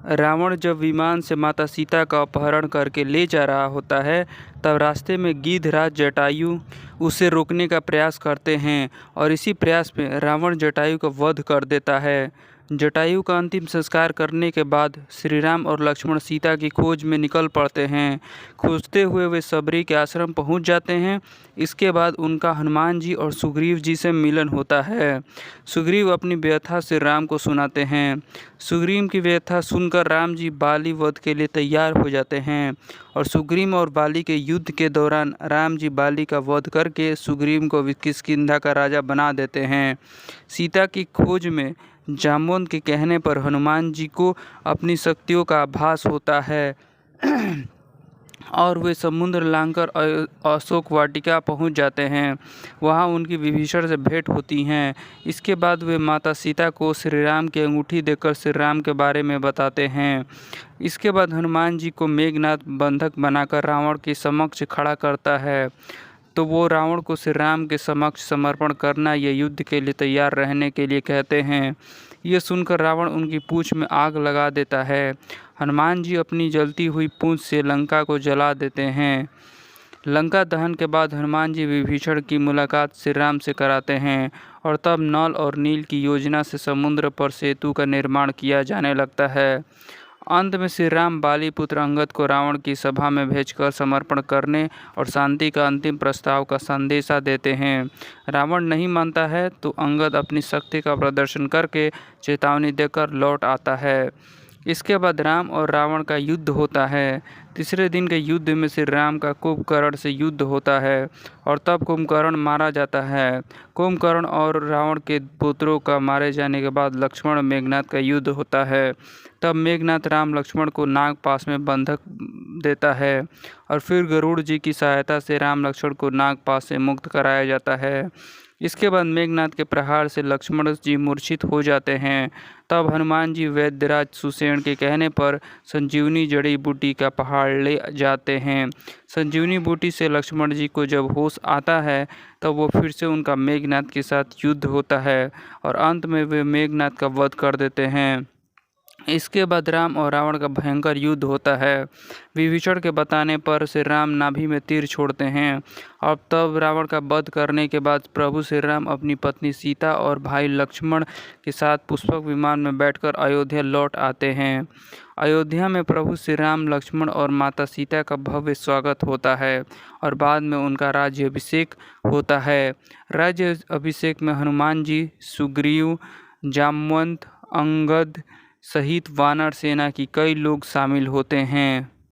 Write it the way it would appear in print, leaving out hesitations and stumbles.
रावण जब विमान से माता सीता का अपहरण करके ले जा रहा होता है, तब रास्ते में गिद्धराज जटायु उसे रोकने का प्रयास करते हैं और इसी प्रयास में रावण जटायु का वध कर देता है। जटायु का अंतिम संस्कार करने के बाद श्री राम और लक्ष्मण सीता की खोज में निकल पड़ते हैं। खोजते हुए वे सबरी के आश्रम पहुंच जाते हैं। इसके बाद उनका हनुमान जी और सुग्रीव जी से मिलन होता है। सुग्रीव अपनी व्यथा से राम को सुनाते हैं। सुग्रीव की व्यथा सुनकर राम जी बाली वध के लिए तैयार हो जाते हैं और सुग्रीव और बाली के युद्ध के दौरान राम जी बाली का वध करके सुग्रीव को किष्किंधा का राजा बना देते हैं। सीता की खोज में जाम्बवंत के कहने पर हनुमान जी को अपनी शक्तियों का आभास होता है और वे समुद्र लांघकर अशोक वाटिका पहुंच जाते हैं। वहां उनकी विभीषण से भेंट होती हैं। इसके बाद वे माता सीता को श्री राम की अंगूठी देकर श्री राम के बारे में बताते हैं। इसके बाद हनुमान जी को मेघनाद बंधक बनाकर रावण के समक्ष खड़ा करता है, तो वो रावण को श्री राम के समक्ष समर्पण करना या युद्ध के लिए तैयार रहने के लिए कहते हैं। ये सुनकर रावण उनकी पूंछ में आग लगा देता है। हनुमान जी अपनी जलती हुई पूंछ से लंका को जला देते हैं। लंका दहन के बाद हनुमान जी विभीषण की मुलाकात श्री राम से कराते हैं और तब नल और नील की योजना से समुद्र पर सेतु का निर्माण किया जाने लगता है। अंत में श्री राम बाली पुत्र अंगद को रावण की सभा में भेजकर समर्पण करने और शांति का अंतिम प्रस्ताव का संदेशा देते हैं। रावण नहीं मानता है तो अंगद अपनी शक्ति का प्रदर्शन करके चेतावनी देकर लौट आता है। इसके बाद राम और रावण का युद्ध होता है। तीसरे दिन के युद्ध में श्री राम का कुंभकर्ण से युद्ध होता है और तब कुंभकर्ण मारा जाता है। कुंभकर्ण और रावण के पुत्रों का मारे जाने के बाद लक्ष्मण मेघनाद का युद्ध होता है। तब मेघनाद राम लक्ष्मण को नागपाश में बंधक देता है और फिर गरुड़ जी की सहायता से राम लक्ष्मण को नागपाश से मुक्त कराया जाता है। इसके बाद मेघनाद के प्रहार से लक्ष्मण जी मूर्छित हो जाते हैं। तब हनुमान जी वैद्यराज सुषेण के कहने पर संजीवनी जड़ी बूटी का पहाड़ ले जाते हैं। संजीवनी बूटी से लक्ष्मण जी को जब होश आता है तब वो फिर से उनका मेघनाद के साथ युद्ध होता है और अंत में वे मेघनाद का वध कर देते हैं। इसके बाद राम और रावण का भयंकर युद्ध होता है। विभीषण के बताने पर श्री राम नाभि में तीर छोड़ते हैं और तब रावण का वध करने के बाद प्रभु श्री राम अपनी पत्नी सीता और भाई लक्ष्मण के साथ पुष्पक विमान में बैठकर अयोध्या लौट आते हैं। अयोध्या में प्रभु श्री राम, लक्ष्मण और माता सीता का भव्य स्वागत होता है और बाद में उनका राज्य अभिषेक होता है। राज्य अभिषेक में हनुमान जी, सुग्रीव, जामवंत, अंगद सहित वानर सेना की कई लोग शामिल होते हैं।